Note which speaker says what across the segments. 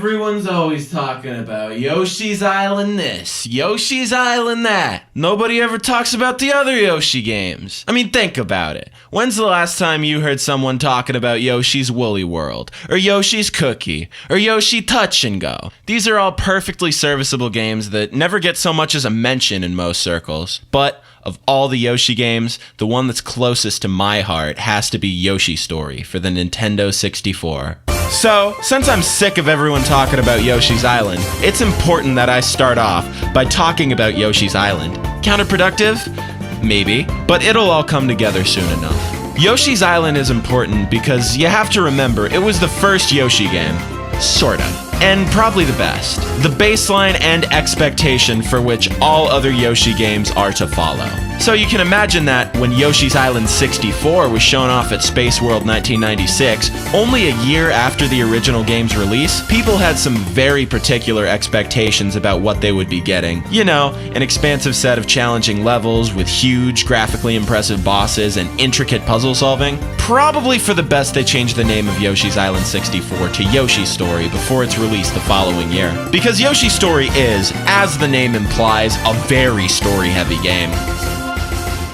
Speaker 1: Everyone's always talking about Yoshi's Island this, Yoshi's Island that. Nobody ever talks about the other Yoshi games. I mean, think about it. When's the last time you heard someone talking about Yoshi's Woolly World, or Yoshi's Cookie, or Yoshi Touch and Go? These are all perfectly serviceable games that never get so much as a mention in most circles. But of all the Yoshi games, the one that's closest to my heart has to be Yoshi Story for the Nintendo 64. So, since I'm sick of everyone talking about Yoshi's Island, it's important that I start off by talking about Yoshi's Island. Counterproductive? Maybe, but it'll all come together soon enough. Yoshi's Island is important because you have to remember it was the first Yoshi game. Sort of. And probably the best. The baseline and expectation for which all other Yoshi games are to follow. So you can imagine that when Yoshi's Island 64 was shown off at Space World 1996, only a year after the original game's release, people had some very particular expectations about what they would be getting. You know, an expansive set of challenging levels with huge, graphically impressive bosses and intricate puzzle solving. Probably for the best they changed the name of Yoshi's Island 64 to Yoshi Story before its release the following year. Because Yoshi Story is, as the name implies, a very story-heavy game.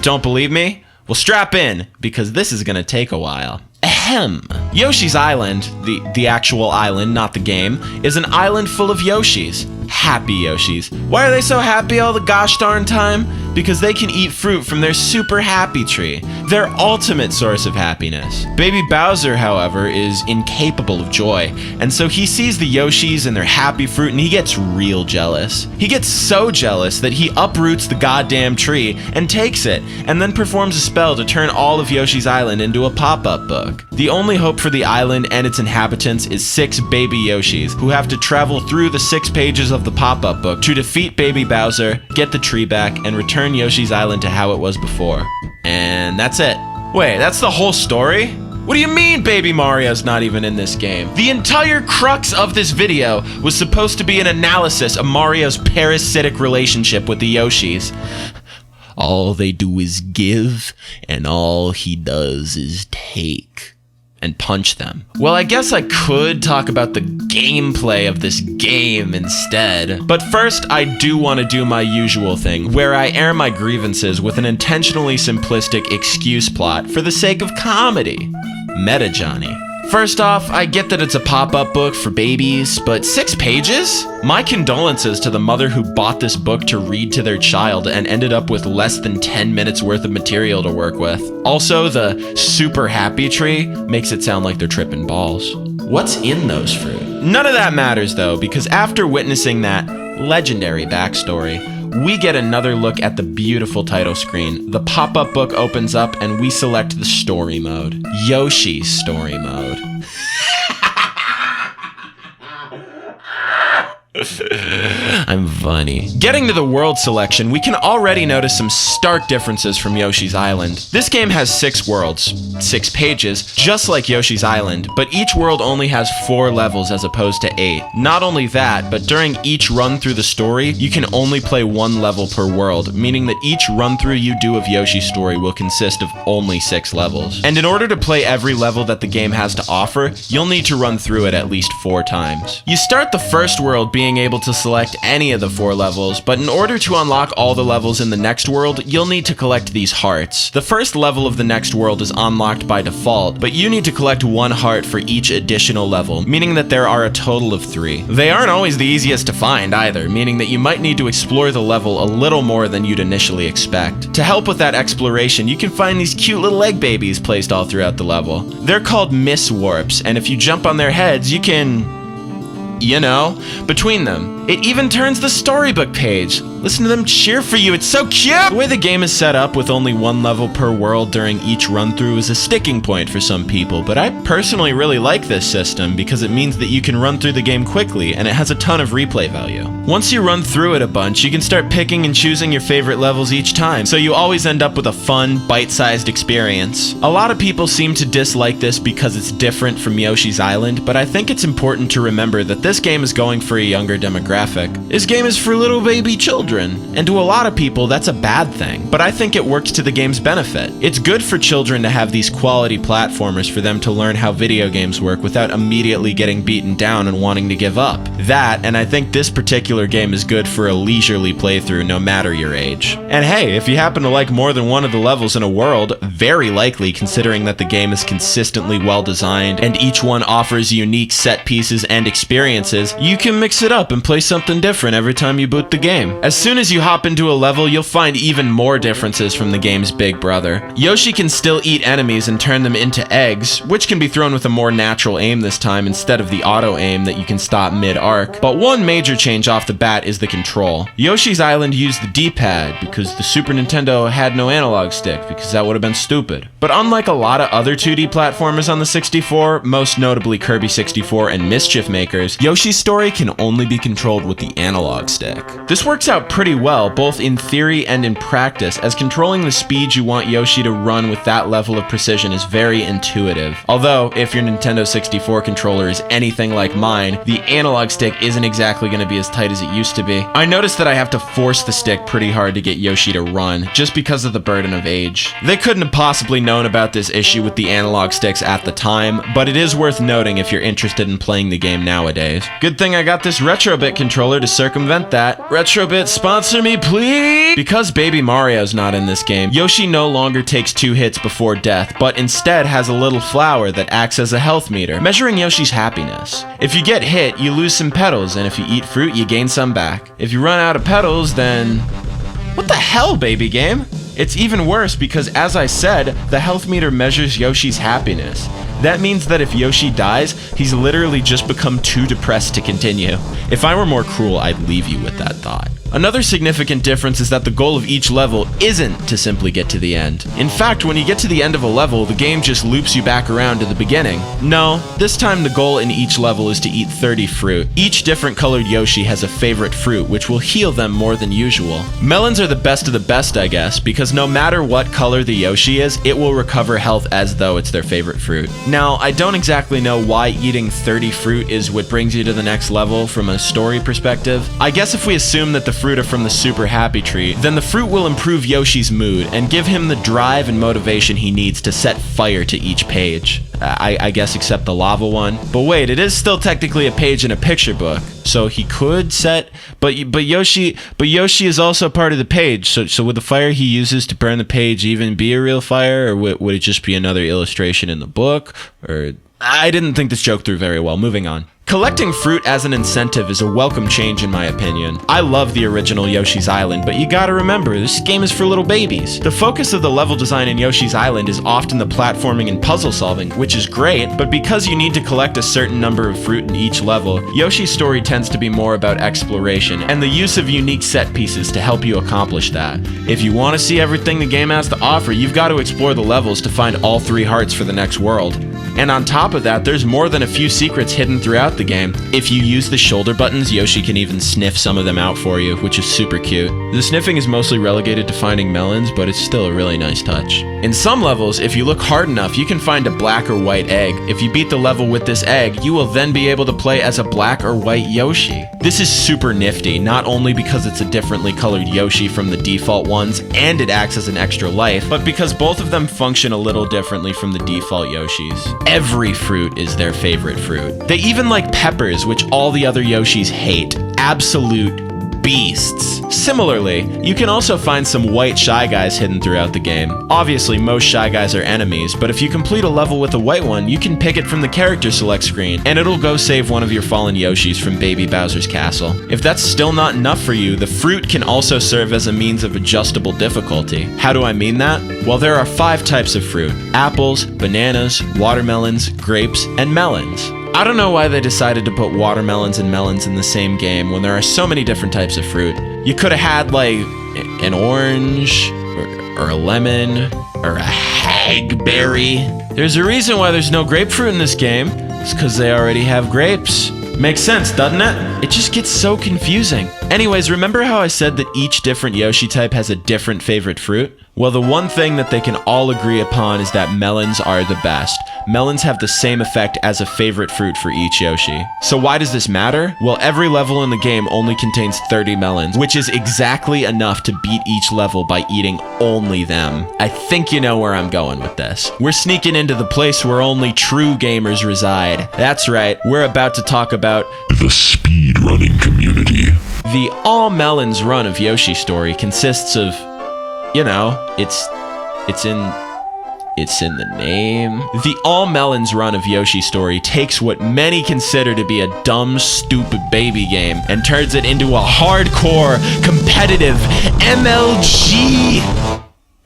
Speaker 1: Don't believe me? Well, strap in, because this is gonna take a while. Ahem. Yoshi's Island, the actual island, not the game, is an island full of Yoshis. Happy Yoshis. Why are they so happy all the gosh darn time? Because they can eat fruit from their super happy tree, their ultimate source of happiness. Baby Bowser, however, is incapable of joy, and so he sees the Yoshis and their happy fruit and he gets real jealous. He gets so jealous that he uproots the goddamn tree and takes it, and then performs a spell to turn all of Yoshi's Island into a pop-up book. The only hope for the island and its inhabitants is 6 baby Yoshis, who have to travel through the 6 pages of the pop-up book to defeat Baby Bowser, get the tree back, and return Yoshi's Island to how it was before. And that's it. Wait, that's the whole story? What do you mean Baby Mario's not even in this game? The entire crux of this video was supposed to be an analysis of Mario's parasitic relationship with the Yoshis. All they do is give, and all he does is take. And punch them. Well, I guess I could talk about the gameplay of this game instead. But first, I do want to do my usual thing, where I air my grievances with an intentionally simplistic excuse plot for the sake of comedy. Meta Jonii. First off, I get that it's a pop-up book for babies, but 6 pages? My condolences to the mother who bought this book to read to their child and ended up with less than 10 minutes worth of material to work with. Also, the super happy tree makes it sound like they're tripping balls. What's in those fruit? None of that matters though, because after witnessing that legendary backstory, we get another look at the beautiful title screen. The pop-up book opens up and we select the story mode. Yoshi's story mode. I'm funny. Getting to the world selection, we can already notice some stark differences from Yoshi's Island. This game has 6 worlds, 6 pages, just like Yoshi's Island, but each world only has 4 levels as opposed to 8. Not only that, but during each run through the story, you can only play 1 level per world, meaning that each run through you do of Yoshi's Story will consist of only 6 levels. And in order to play every level that the game has to offer, you'll need to run through it at least 4 times. You start the first world being able to select any of the 4 levels, but in order to unlock all the levels in the next world, you'll need to collect these hearts. The first level of the next world is unlocked by default, but you need to collect 1 heart for each additional level, meaning that there are a total of 3. They aren't always the easiest to find either, meaning that you might need to explore the level a little more than you'd initially expect. To help with that exploration, you can find these cute little egg babies placed all throughout the level. They're called Miss Warps, and if you jump on their heads, you can, you know, between them. It even turns the storybook page. Listen to them cheer for you, it's so cute! The way the game is set up with only 1 level per world during each run-through is a sticking point for some people, but I personally really like this system because it means that you can run through the game quickly and it has a ton of replay value. Once you run through it a bunch, you can start picking and choosing your favorite levels each time, so you always end up with a fun, bite-sized experience. A lot of people seem to dislike this because it's different from Yoshi's Island, but I think it's important to remember that this game is going for a younger demographic. This game is for little baby children. children, and to a lot of people that's a bad thing, but I think it works to the game's benefit. It's good for children to have these quality platformers for them to learn how video games work without immediately getting beaten down and wanting to give up. That, and I think this particular game is good for a leisurely playthrough no matter your age. And hey, if you happen to like more than one of the levels in a world, very likely considering that the game is consistently well designed and each one offers unique set pieces and experiences, you can mix it up and play something different every time you boot the game. As soon as you hop into a level, you'll find even more differences from the game's big brother. Yoshi can still eat enemies and turn them into eggs, which can be thrown with a more natural aim this time instead of the auto aim that you can stop mid-arc. But one major change off the bat is the control. Yoshi's Island used the D-pad because the Super Nintendo had no analog stick, because that would have been stupid. But unlike a lot of other 2D platformers on the 64, most notably Kirby 64 and Mischief Makers, Yoshi's story can only be controlled with the analog stick. This works out pretty well, both in theory and in practice, as controlling the speed you want Yoshi to run with that level of precision is very intuitive. Although, if your Nintendo 64 controller is anything like mine, the analog stick isn't exactly going to be as tight as it used to be. I noticed that I have to force the stick pretty hard to get Yoshi to run, just because of the burden of age. They couldn't have possibly known about this issue with the analog sticks at the time, but it is worth noting if you're interested in playing the game nowadays. Good thing I got this Retrobit controller to circumvent that. Retrobit, sponsor me, please! Because Baby Mario's not in this game, Yoshi no longer takes 2 hits before death, but instead has a little flower that acts as a health meter, measuring Yoshi's happiness. If you get hit, you lose some petals, and if you eat fruit, you gain some back. If you run out of petals, then... What the hell, baby game? It's even worse because, as I said, the health meter measures Yoshi's happiness. That means that if Yoshi dies, he's literally just become too depressed to continue. If I were more cruel, I'd leave you with that thought. Another significant difference is that the goal of each level isn't to simply get to the end. In fact, when you get to the end of a level, the game just loops you back around to the beginning. No, this time the goal in each level is to eat 30 fruit. Each different colored Yoshi has a favorite fruit, which will heal them more than usual. Melons are the best of the best, I guess, because no matter what color the Yoshi is, it will recover health as though it's their favorite fruit. Now, I don't exactly know why eating 30 fruit is what brings you to the next level from a story perspective. I guess if we assume that the fruit are from the Super Happy Tree, then the fruit will improve Yoshi's mood and give him the drive and motivation he needs to set fire to each page. I guess except the lava one. But wait, it is still technically a page in a picture book, so he could set... But Yoshi is also part of the page, so would the fire he uses to burn the page even be a real fire, or would it just be another illustration in the book? Or... I didn't think this joke through very well. Moving on. Collecting fruit as an incentive is a welcome change in my opinion. I love the original Yoshi's Island, but you gotta remember, this game is for little babies. The focus of the level design in Yoshi's Island is often the platforming and puzzle solving, which is great, but because you need to collect a certain number of fruit in each level, Yoshi's story tends to be more about exploration and the use of unique set pieces to help you accomplish that. If you want to see everything the game has to offer, you've got to explore the levels to find all 3 hearts for the next world. And on top of that, there's more than a few secrets hidden throughout the game. If you use the shoulder buttons, Yoshi can even sniff some of them out for you, which is super cute. The sniffing is mostly relegated to finding melons, but it's still a really nice touch. In some levels, if you look hard enough, you can find a black or white egg. If you beat the level with this egg, you will then be able to play as a black or white Yoshi. This is super nifty, not only because it's a differently colored Yoshi from the default ones, and it acts as an extra life, but because both of them function a little differently from the default Yoshis. Every fruit is their favorite fruit. They even like peppers, which all the other Yoshis hate. Absolute beasts. Similarly, you can also find some white Shy Guys hidden throughout the game. Obviously, most Shy Guys are enemies, but if you complete a level with a white one, you can pick it from the character select screen, and it'll go save one of your fallen Yoshis from Baby Bowser's castle. If that's still not enough for you, the fruit can also serve as a means of adjustable difficulty. How do I mean that? Well, there are 5 types of fruit: apples, bananas, watermelons, grapes, and melons. I don't know why they decided to put watermelons and melons in the same game when there are so many different types of fruit. You could have had, like, an orange, or a lemon, or a hagberry. There's a reason why there's no grapefruit in this game. It's because they already have grapes. Makes sense, doesn't it? It just gets so confusing. Anyways, remember how I said that each different Yoshi type has a different favorite fruit? Well, the one thing that they can all agree upon is that melons are the best. Melons have the same effect as a favorite fruit for each Yoshi. So why does this matter? Well, every level in the game only contains 30 melons, which is exactly enough to beat each level by eating only them. I think you know where I'm going with this. We're sneaking into the place where only true gamers reside. That's right, we're about to talk about
Speaker 2: the speedrunning community.
Speaker 1: The All Melons run of Yoshi Story consists of, you know, it's in the name. The All Melons run of Yoshi Story takes what many consider to be a dumb, stupid baby game and turns it into a hardcore, competitive MLG.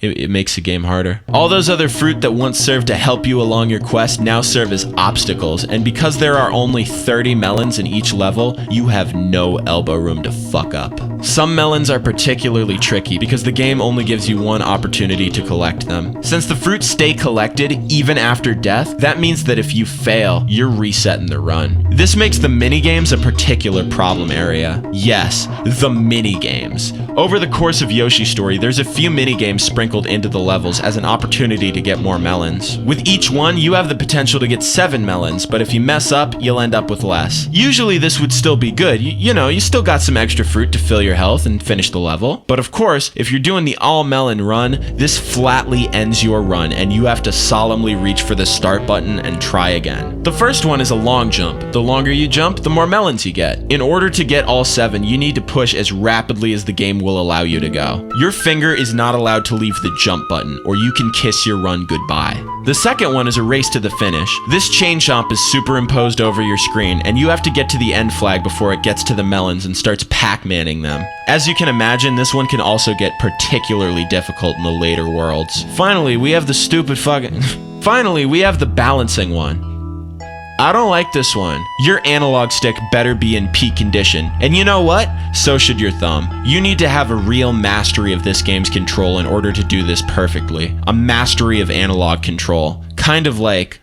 Speaker 1: It makes the game harder. All those other fruit that once served to help you along your quest now serve as obstacles, and because there are only 30 melons in each level, you have no elbow room to fuck up. Some melons are particularly tricky because the game only gives you one opportunity to collect them. Since the fruits stay collected even after death, that means that if you fail, you're resetting the run. This makes the minigames a particular problem area. Yes, the minigames. Over the course of Yoshi Story, there's a few minigames sprinkled into the levels as an opportunity to get more melons. With each one, you have the potential to get 7 melons, but if you mess up, you'll end up with less. Usually this would still be good. You know, you still got some extra fruit to fill your health and finish the level. But of course, if you're doing the all melon run, this flatly ends your run and you have to solemnly reach for the start button and try again. The first one is a long jump. The longer you jump, the more melons you get. In order to get all 7, you need to push as rapidly as the game will allow you to go. Your finger is not allowed to leave the jump button, or you can kiss your run goodbye. The second one is a race to the finish. This chain jump is superimposed over your screen, and you have to get to the end flag before it gets to the melons and starts Pac-Manning them. As you can imagine, this one can also get particularly difficult in the later worlds. Finally, we have the balancing one. I don't like this one. Your analog stick better be in peak condition. And you know what? So should your thumb. You need to have a real mastery of this game's control in order to do this perfectly. A mastery of analog control. Kind of like...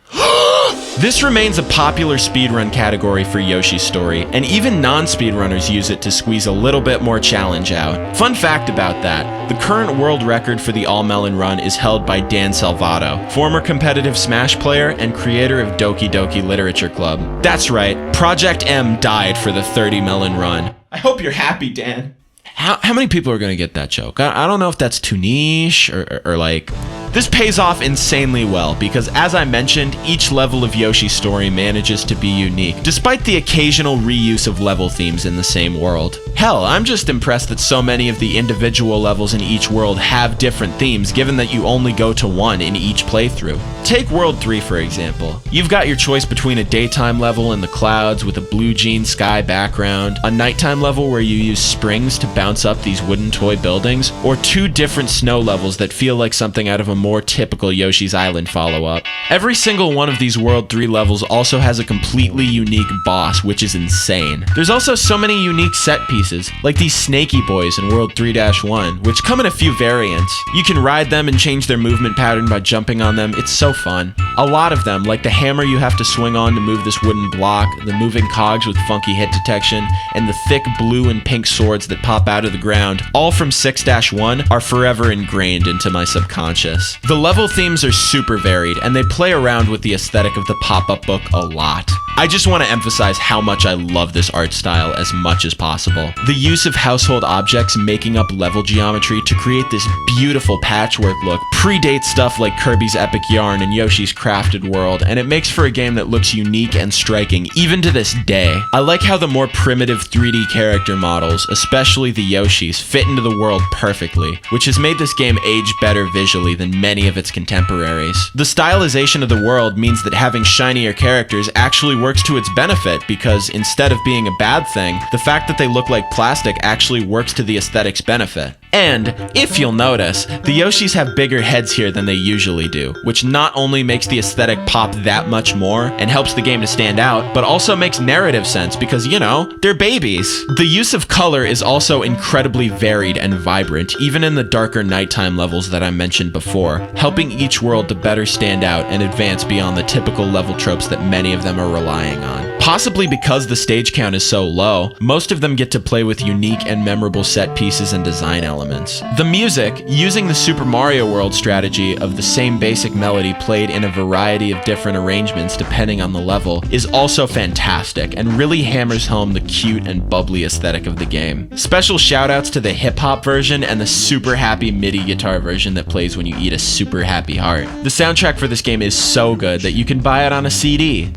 Speaker 1: This remains a popular speedrun category for Yoshi's Story, and even non-speedrunners use it to squeeze a little bit more challenge out. Fun fact about that, the current world record for the All Melon run is held by Dan Salvato, former competitive Smash player and creator of Doki Doki Literature Club. That's right, Project M died for the 30 melon run. I hope you're happy, Dan. How many people are going to get that joke? I don't know if that's too niche or like... This pays off insanely well because, as I mentioned, each level of Yoshi's Story manages to be unique, despite the occasional reuse of level themes in the same world. Hell, I'm just impressed that so many of the individual levels in each world have different themes, given that you only go to one in each playthrough. Take World 3 for example. You've got your choice between a daytime level in the clouds with a blue jean sky background, a nighttime level where you use springs to bounce up these wooden toy buildings, or 2 different snow levels that feel like something out of a more typical Yoshi's Island follow-up. Every single one of these World 3 levels also has a completely unique boss, which is insane. There's also so many unique set pieces, like these snaky boys in World 3-1, which come in a few variants. You can ride them and change their movement pattern by jumping on them. It's so fun. A lot of them, like the hammer you have to swing on to move this wooden block, the moving cogs with funky hit detection, and the thick blue and pink swords that pop out of the ground, all from 6-1, are forever ingrained into my subconscious. The level themes are super varied, and they play around with the aesthetic of the pop-up book a lot. I just want to emphasize how much I love this art style as much as possible. The use of household objects making up level geometry to create this beautiful patchwork look predates stuff like Kirby's Epic Yarn and Yoshi's Crafted World, and it makes for a game that looks unique and striking even to this day. I like how the more primitive 3D character models, especially the Yoshis, fit into the world perfectly, which has made this game age better visually than many of its contemporaries. The stylization of the world means that having shinier characters actually works to its benefit because instead of being a bad thing, the fact that they look like plastic actually works to the aesthetic's benefit. And, if you'll notice, the Yoshis have bigger heads here than they usually do, which not only makes the aesthetic pop that much more and helps the game to stand out, but also makes narrative sense because, you know, they're babies. The use of color is also incredibly varied and vibrant, even in the darker nighttime levels that I mentioned before, helping each world to better stand out and advance beyond the typical level tropes that many of them are relying on. Possibly because the stage count is so low, most of them get to play with unique and memorable set pieces and design elements. The music, using the Super Mario World strategy of the same basic melody played in a variety of different arrangements depending on the level, is also fantastic and really hammers home the cute and bubbly aesthetic of the game. Special shoutouts to the hip-hop version and the super happy MIDI guitar version that plays when you eat a super happy heart. The soundtrack for this game is so good that you can buy it on a CD.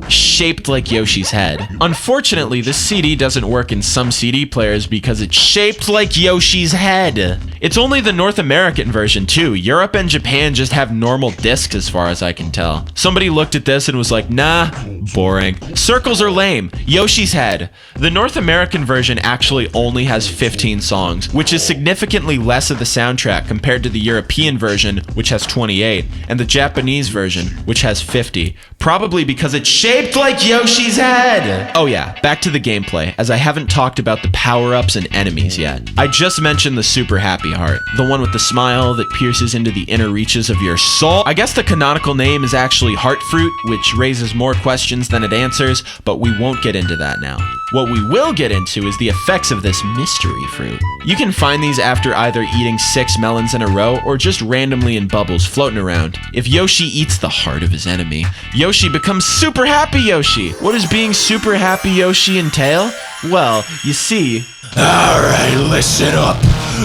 Speaker 1: Shaped like Yoshi's head. Unfortunately, this CD doesn't work in some CD players because it's shaped like Yoshi's head. It's only the North American version too. Europe and Japan just have normal discs as far as I can tell. Somebody looked at this and was like, nah, boring. Circles are lame. Yoshi's head. The North American version actually only has 15 songs, which is significantly less of the soundtrack compared to the European version, which has 28, and the Japanese version, which has 50. Probably because it's shaped like Yoshi's head! Oh yeah, back to the gameplay, as I haven't talked about the power-ups and enemies yet. I just mentioned the super happy heart, the one with the smile that pierces into the inner reaches of your soul. I guess the canonical name is actually Heart Fruit, which raises more questions than it answers, but we won't get into that now. What we will get into is the effects of this mystery fruit. You can find these after either eating 6 melons in a row or just randomly in bubbles floating around. If Yoshi eats the heart of his enemy, Yoshi becomes super happy Yoshi. What does being super happy Yoshi entail? Well, you see...
Speaker 2: Alright, listen up.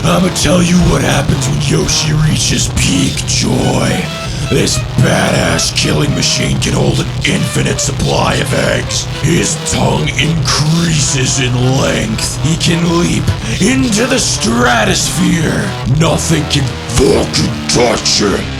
Speaker 2: I'ma tell you what happens when Yoshi reaches peak joy. This badass killing machine can hold an infinite supply of eggs. His tongue increases in length. He can leap into the stratosphere. Nothing can fucking touch him.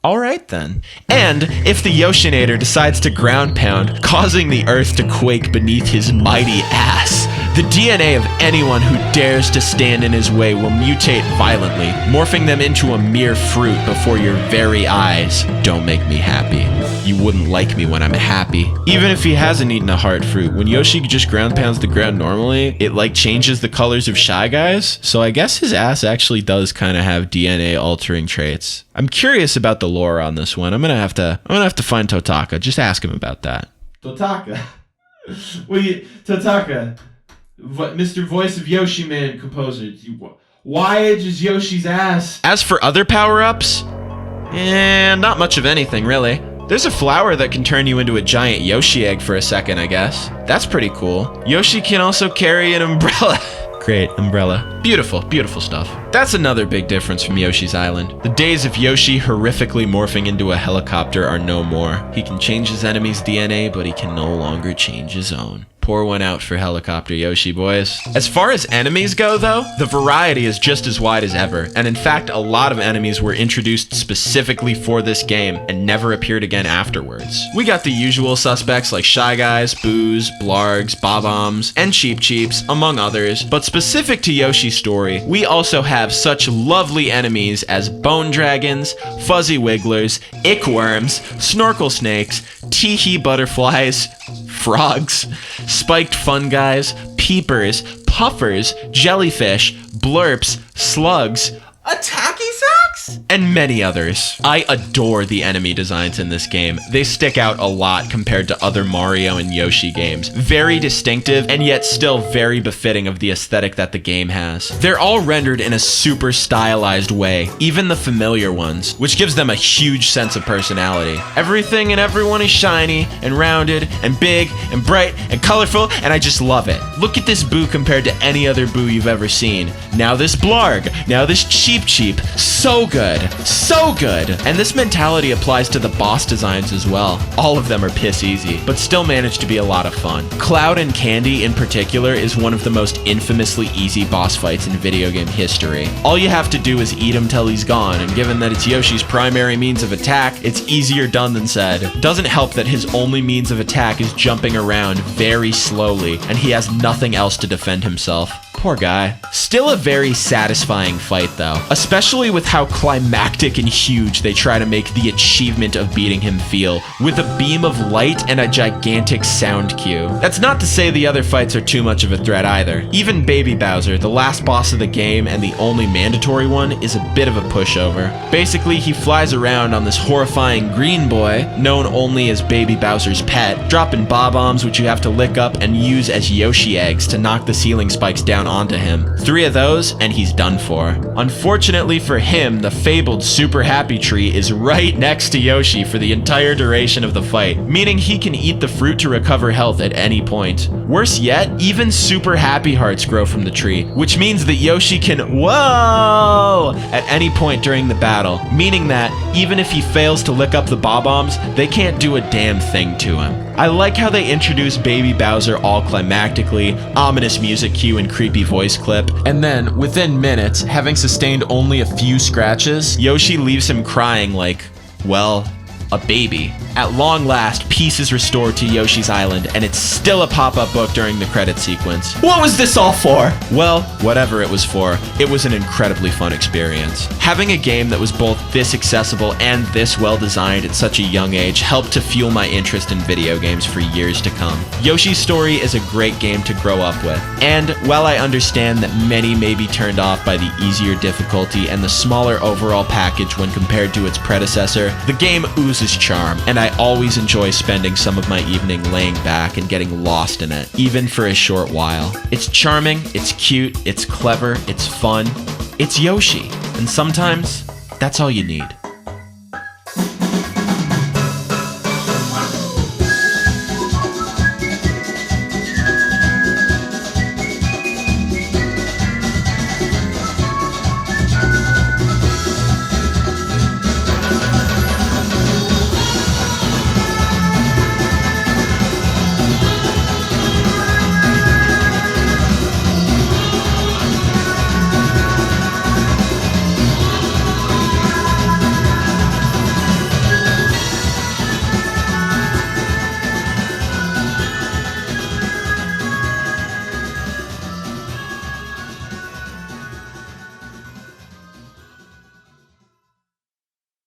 Speaker 1: Alright then. And if the Yoshinator decides to ground pound, causing the earth to quake beneath his mighty ass, the DNA of anyone who dares to stand in his way will mutate violently, morphing them into a mere fruit before your very eyes. Don't make me happy. You wouldn't like me when I'm happy. Even if he hasn't eaten a heart fruit, when Yoshi just ground pounds the ground normally, it like changes the colors of Shy Guys. So I guess his ass actually does kind of have DNA altering traits. I'm curious about the lore on this one. I'm gonna have to find Totaka. Just ask him about that. Totaka? Totaka? What, Mr. Voice of Yoshi Man composer? Why is Yoshi's ass? As for other power-ups, not much of anything really. There's a flower that can turn you into a giant Yoshi egg for a second, I guess. That's pretty cool. Yoshi can also carry an umbrella. Great, umbrella. Beautiful, beautiful stuff. That's another big difference from Yoshi's Island. The days of Yoshi horrifically morphing into a helicopter are no more. He can change his enemy's DNA, but he can no longer change his own. Pour one out for Helicopter Yoshi, boys. As far as enemies go, though, the variety is just as wide as ever, and in fact, a lot of enemies were introduced specifically for this game and never appeared again afterwards. We got the usual suspects like Shy Guys, Boos, Blargs, Bob-ombs, and Cheep Cheeps, among others, but specific to Yoshi's story, we also have such lovely enemies as Bone Dragons, Fuzzy Wigglers, Ickworms, Snorkel Snakes, Tee-hee Butterflies, Frogs, Spiked Fungis, Peepers, Puffers, Jellyfish, Blurps, Slugs, Attacky Sacks, and many others. I adore the enemy designs in this game. They stick out a lot compared to other Mario and Yoshi games. Very distinctive, and yet still very befitting of the aesthetic that the game has. They're all rendered in a super stylized way, even the familiar ones, which gives them a huge sense of personality. Everything and everyone is shiny, and rounded, and big, and bright, and colorful, and I just love it. Look at this Boo compared to any other Boo you've ever seen. Now this Blarg, now this Cheep Cheep. So good. So good. And this mentality applies to the boss designs as well. All of them are piss easy, but still manage to be a lot of fun. Cloud and Candy in particular is one of the most infamously easy boss fights in video game history. All you have to do is eat him till he's gone, and given that it's Yoshi's primary means of attack, it's easier done than said. Doesn't help that his only means of attack is jumping around very slowly, and he has nothing else to defend himself. Poor guy. Still a very satisfying fight though, especially with how climactic and huge they try to make the achievement of beating him feel, with a beam of light and a gigantic sound cue. That's not to say the other fights are too much of a threat either. Even Baby Bowser, the last boss of the game and the only mandatory one, is a bit of a pushover. Basically, he flies around on this horrifying green boy, known only as Baby Bowser's pet, dropping bob-ombs which you have to lick up and use as Yoshi eggs to knock the ceiling spikes down onto him. 3 of those, and he's done for. Unfortunately for him, the fabled Super Happy Tree is right next to Yoshi for the entire duration of the fight, meaning he can eat the fruit to recover health at any point. Worse yet, even Super Happy Hearts grow from the tree, which means that Yoshi can whoa at any point during the battle, meaning that even if he fails to lick up the bob-ombs, they can't do a damn thing to him. I like how they introduce Baby Bowser all climactically, ominous music cue and creepy voice clip, and then, within minutes, having sustained only a few scratches, Yoshi leaves him crying like, well, a baby. At long last, peace is restored to Yoshi's Island, and it's still a pop-up book during the credit sequence.
Speaker 3: What was this all for?
Speaker 1: Well, whatever it was for, it was an incredibly fun experience. Having a game that was both this accessible and this well-designed at such a young age helped to fuel my interest in video games for years to come. Yoshi's Story is a great game to grow up with, and while I understand that many may be turned off by the easier difficulty and the smaller overall package when compared to its predecessor, the game oozes charm, and I always enjoy spending some of my evening laying back and getting lost in it, even for a short while. It's charming, it's cute, it's clever, it's fun. It's Yoshi, and sometimes that's all you need.